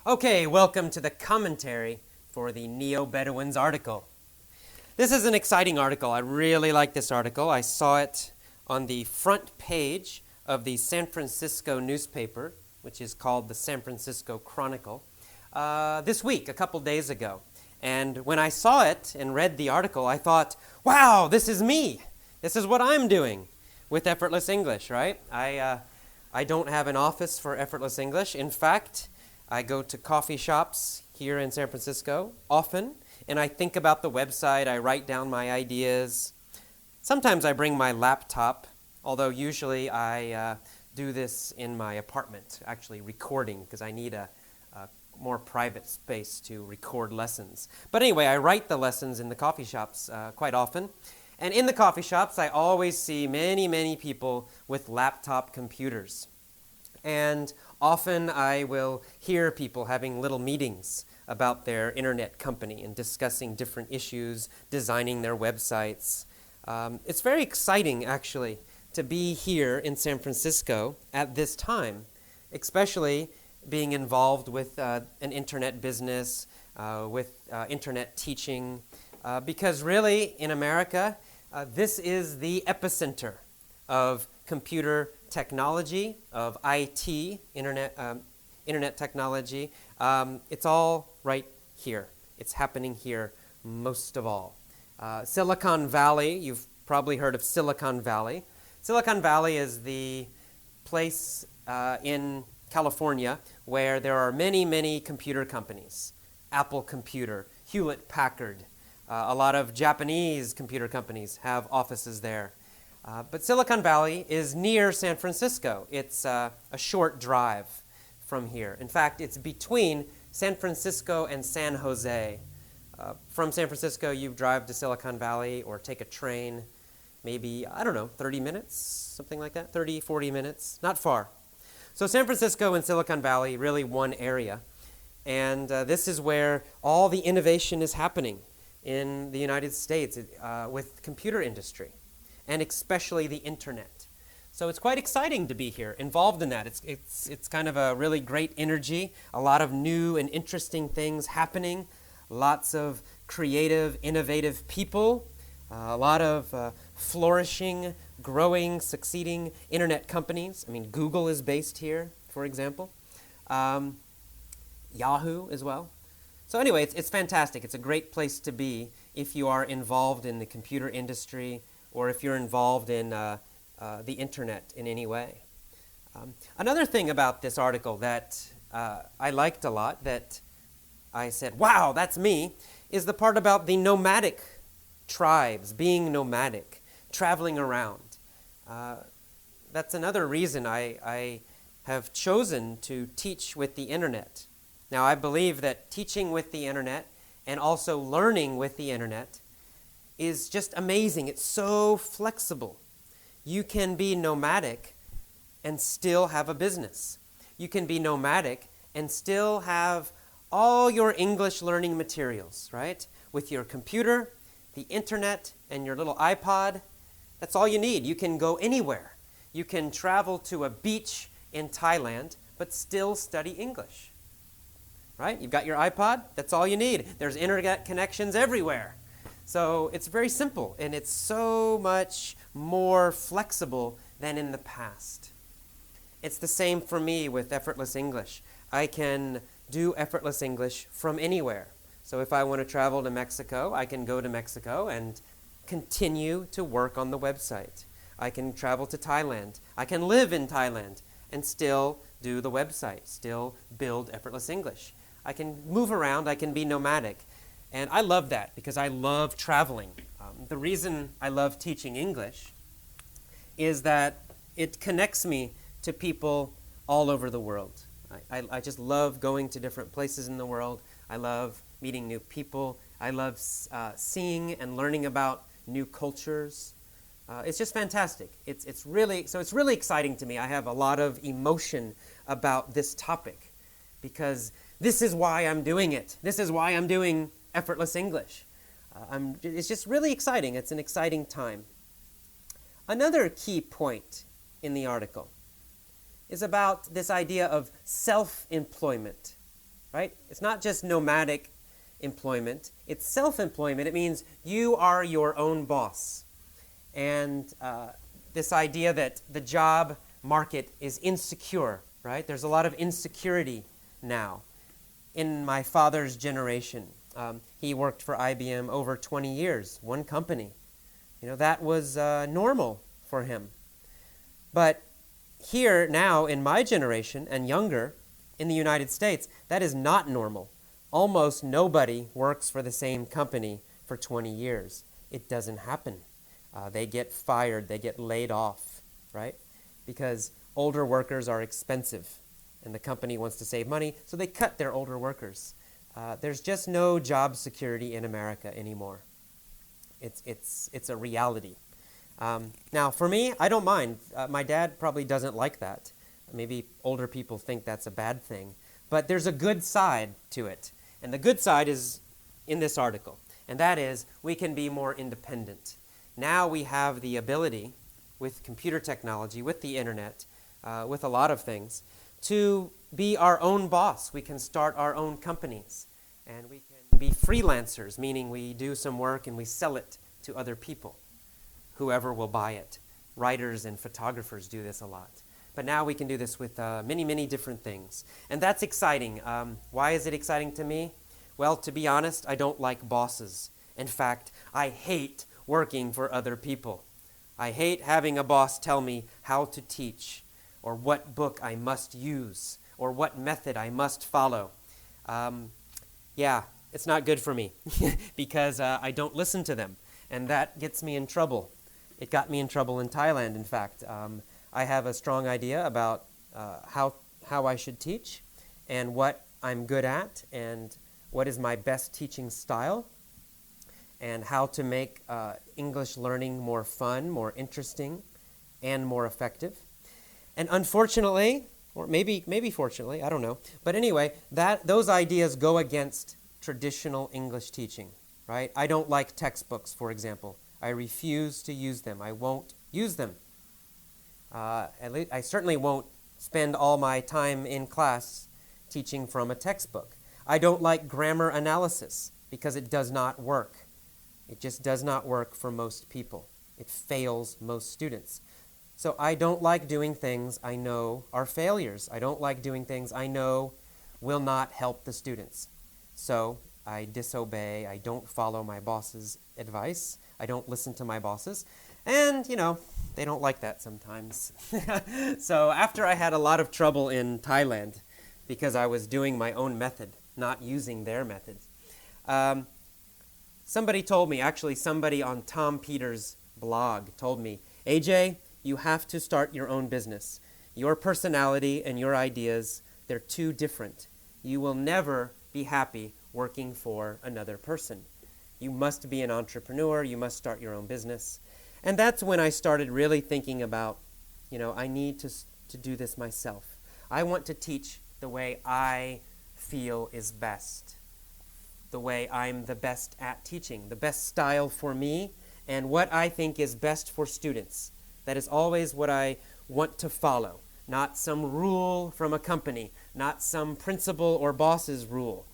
Okay, welcome to the commentary for the Neo-Bedouins article. This is an exciting article. I really like this article. I saw it on the front page of the San Francisco newspaper, which is called the San Francisco Chronicle, this week, a couple days ago. And when I saw it and read the article, I thought, wow, this is me. This is what I'm doing with Effortless English, right? I don't have an office for Effortless English. In fact, I go to coffee shops here in San Francisco often, and I think about the website. I write down my ideas. Sometimes I bring my laptop, although usually I do this in my apartment, actually recording, because I need a more private space to record lessons. But anyway, I write the lessons in the coffee shops quite often. And in the coffee shops, I always see many people with laptop computers. And often I will hear people having little meetings about their internet company and discussing different issues, designing their websites. It's very exciting, actually, to be here in San Francisco at this time, especially being involved with an internet business, with internet teaching, because really, in America, this is the epicenter of computer technology, of IT, internet technology. It's all right here. It's happening here most of all. Silicon Valley, you've probably heard of Silicon Valley. Silicon Valley is the place in California where there are many computer companies. Apple Computer, Hewlett-Packard, a lot of Japanese computer companies have offices there. But Silicon Valley is near San Francisco. It's a short drive from here. In fact, it's between San Francisco and San Jose. From San Francisco, you drive to Silicon Valley or take a train, maybe, 30 minutes, something like that, 30, 40 minutes, not far. So San Francisco and Silicon Valley, really one area. And this is where all the innovation is happening in the United States with computer industry, and especially the internet. So it's quite exciting to be here, involved in that. It's kind of a really great energy, a lot of new and interesting things happening, lots of creative, innovative people, a lot of flourishing, growing, succeeding internet companies. I mean, Google is based here, for example. Yahoo as well. So anyway, it's fantastic. It's a great place to be if you are involved in the computer industry or if you're involved in the internet in any way. Another thing about this article that I liked a lot, that I said, wow, that's me, is the part about the nomadic tribes, being nomadic, traveling around. That's another reason I have chosen to teach with the internet. Now, I believe that teaching with the internet and also learning with the internet is just amazing. It's so flexible. You can be nomadic and still have a business. You can be nomadic and still have all your English learning materials, right? With your computer, the internet, and your little iPod. That's all you need. You can go anywhere. You can travel to a beach in Thailand, but still study English. Right? You've got your iPod, that's all you need. There's internet connections everywhere. So it's very simple, and it's so much more flexible than in the past. It's the same for me with Effortless English. I can do Effortless English from anywhere. So if I want to travel to Mexico, I can go to Mexico and continue to work on the website. I can travel to Thailand. I can live in Thailand and still do the website, still build Effortless English. I can move around, I can be nomadic. And I love that because I love traveling. The reason I love teaching English is that it connects me to people all over the world. I just love going to different places in the world. I love meeting new people. I love seeing and learning about new cultures. It's just fantastic. It's really exciting to me. I have a lot of emotion about this topic because this is why I'm doing it. This is why I'm doing Effortless English. It's just really exciting. It's an exciting time. Another key point in the article is about this idea of self-employment. right? It's not just nomadic employment. It's self-employment. It means you are your own boss. And this idea that the job market is insecure, right? There's a lot of insecurity now. In my father's generation, he worked for IBM over 20 years, one company. That was normal for him. But here now in my generation and younger in the United States, that is not normal. Almost nobody works for the same company for 20 years. It doesn't happen. They get fired, they get laid off, right? Because older workers are expensive and the company wants to save money, so they cut their older workers. There's just no job security in America anymore. It's a reality. Now, for me, I don't mind. My dad probably doesn't like that. Maybe older people think that's a bad thing. But there's a good side to it. And the good side is in this article. And that is we can be more independent. Now we have the ability, with computer technology, with the internet, with a lot of things, to be our own boss. We can start our own companies. And we can be freelancers, meaning we do some work and we sell it to other people. Whoever will buy it. Writers and photographers do this a lot. But now we can do this with many, many different things. And that's exciting. Why is it exciting to me? Well, to be honest, I don't like bosses. In fact, I hate working for other people. I hate having a boss tell me how to teach, or what book I must use, or what method I must follow. Yeah, it's not good for me because I don't listen to them. And that gets me in trouble. It got me in trouble in Thailand, in fact. I have a strong idea about how I should teach and what I'm good at and what is my best teaching style and how to make English learning more fun, more interesting, and more effective. And unfortunately, or maybe fortunately, I don't know. But anyway, those ideas go against traditional English teaching, right? I don't like textbooks, for example. I refuse to use them. I won't use them. At least I certainly won't spend all my time in class teaching from a textbook. I don't like grammar analysis because it does not work. It just does not work for most people. It fails most students. So I don't like doing things I know are failures. I don't like doing things I know will not help the students. So I disobey. I don't follow my boss's advice. I don't listen to my bosses. And, they don't like that sometimes. So after I had a lot of trouble in Thailand because I was doing my own method, not using their methods, somebody told me, actually somebody on Tom Peters' blog told me, AJ, you have to start your own business. Your personality and your ideas, they're too different. You will never be happy working for another person. You must be an entrepreneur. You must start your own business. And that's when I started really thinking about, I need to do this myself. I want to teach the way I feel is best, the way I'm the best at teaching, the best style for me, and what I think is best for students. That is always what I want to follow, not some rule from a company, not some principal or boss's rule.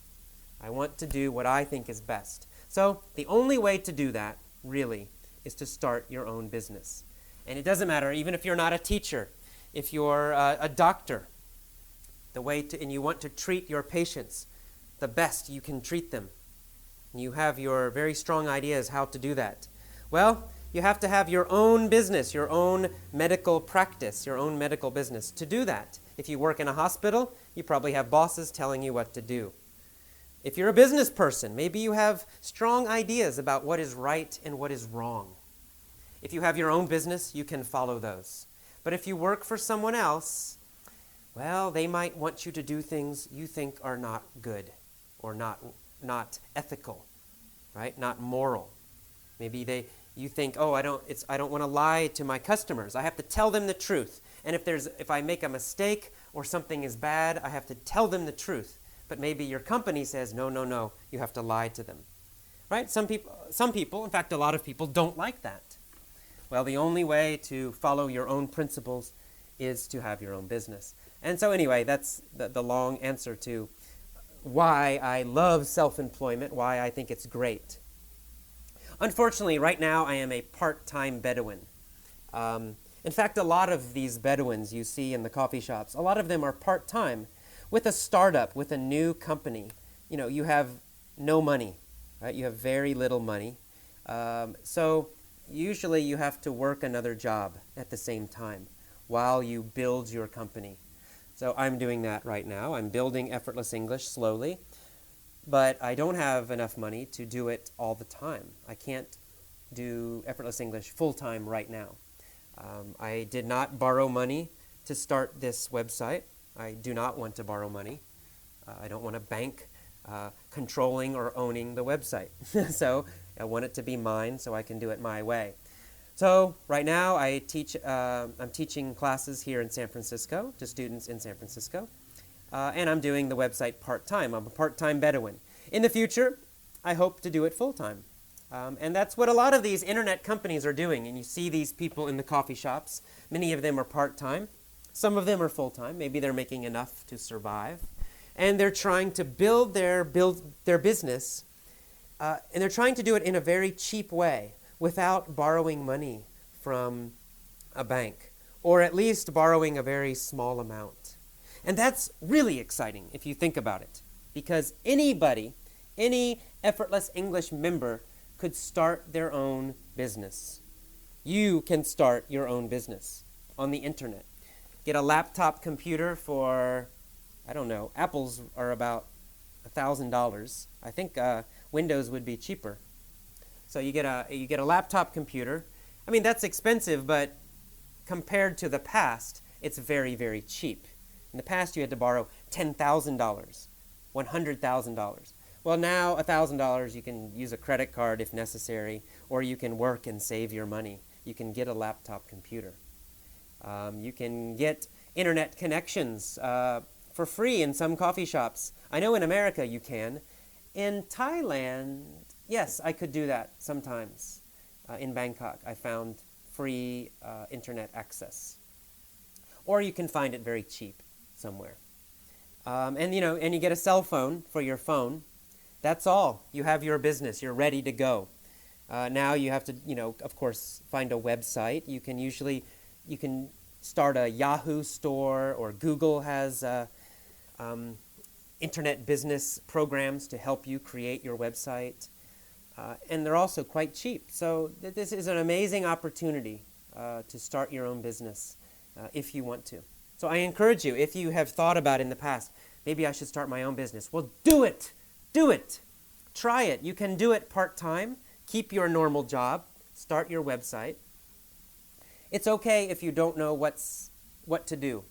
I want to do what I think is best. So the only way to do that, really, is to start your own business. And it doesn't matter, even if you're not a teacher, if you're a doctor, and you want to treat your patients the best you can treat them, and you have your very strong ideas how to do that, well, you have to have your own business, your own medical practice, your own medical business to do that. If you work in a hospital, you probably have bosses telling you what to do. If you're a business person, maybe you have strong ideas about what is right and what is wrong. If you have your own business, you can follow those. But if you work for someone else, well, they might want you to do things you think are not good or not ethical, right? Not moral. Maybe you think, I don't want to lie to my customers. I have to tell them the truth. And if I make a mistake or something is bad, I have to tell them the truth. But maybe your company says, no, you have to lie to them. Right? Some people, in fact, a lot of people don't like that. Well, the only way to follow your own principles is to have your own business. And so anyway, that's the long answer to why I love self-employment, why I think it's great. Unfortunately, right now I am a part-time Bedouin. In fact, a lot of these Bedouins you see in the coffee shops, a lot of them are part-time with a startup, with a new company. You know, you have no money, right? You have very little money. So usually you have to work another job at the same time while you build your company. So I'm doing that right now. I'm building Effortless English slowly, but I don't have enough money to do it all the time. I can't do Effortless English full-time right now. I did not borrow money to start this website. I do not want to borrow money. I don't want a bank controlling or owning the website. So I want it to be mine so I can do it my way. So right now I'm teaching classes here in San Francisco to students in San Francisco. And I'm doing the website part-time. I'm a part-time Bedouin. In the future, I hope to do it full-time. And that's what a lot of these internet companies are doing. And you see these people in the coffee shops. Many of them are part-time. Some of them are full-time. Maybe they're making enough to survive. And they're trying to build their business. And they're trying to do it in a very cheap way without borrowing money from a bank, or at least borrowing a very small amount. And that's really exciting if you think about it, because anybody, any Effortless English member could start their own business. You can start your own business on the internet. Get a laptop computer for, I don't know, Apple's are about $1,000. I think Windows would be cheaper. So you get a laptop computer. I mean, that's expensive, but compared to the past, it's very, very cheap. In the past, you had to borrow $10,000, $100,000. Well, now $1,000, you can use a credit card if necessary, or you can work and save your money. You can get a laptop computer. You can get internet connections for free in some coffee shops. I know in America you can. In Thailand, yes, I could do that sometimes. In Bangkok, I found free internet access. Or you can find it very cheap somewhere. And you get a cell phone for your phone. That's all. You have your business. You're ready to go. Now you have to, of course, find a website. You can start a Yahoo store, or Google has internet business programs to help you create your website. And they're also quite cheap. So this is an amazing opportunity to start your own business if you want to. So I encourage you, if you have thought about in the past, maybe I should start my own business. Well, do it. Do it. Try it. You can do it part-time. Keep your normal job. Start your website. It's okay if you don't know what to do.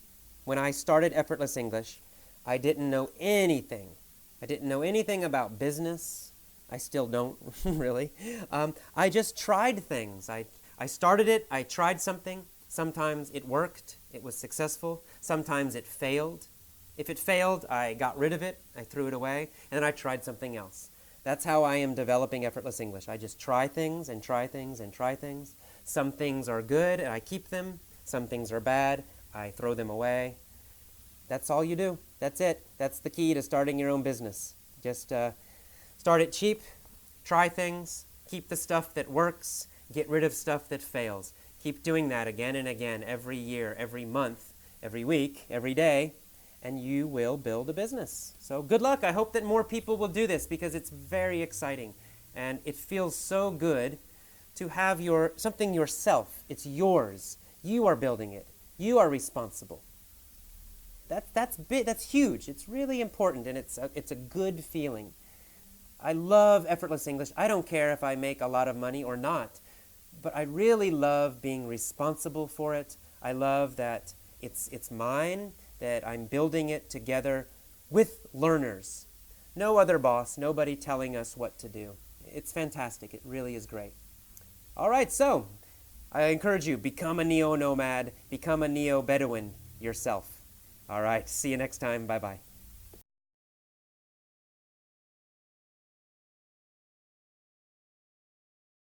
When I started Effortless English, I didn't know anything. I didn't know anything about business. I still don't, really. I just tried things. I started it. I tried something. Sometimes it worked. It was successful. Sometimes it failed. If it failed, I got rid of it. I threw it away. And then I tried something else. That's how I am developing Effortless English. I just try things and try things and try things. Some things are good and I keep them. Some things are bad. I throw them away. That's all you do. That's it. That's the key to starting your own business. Just start it cheap, try things, keep the stuff that works, get rid of stuff that fails. Keep doing that again and again, every year, every month, every week, every day, and you will build a business. So good luck. I hope that more people will do this because it's very exciting. And it feels so good to have something yourself. It's yours. You are building it. You are responsible. That's big. That's huge. It's really important, and it's a good feeling. I love Effortless English. I don't care if I make a lot of money or not, but I really love being responsible for it. I love that it's mine, that I'm building it together with learners. No other boss, nobody telling us what to do. It's fantastic. It really is great. All right, so I encourage you, become a neo-nomad, become a neo-Bedouin yourself. All right, see you next time. Bye-bye.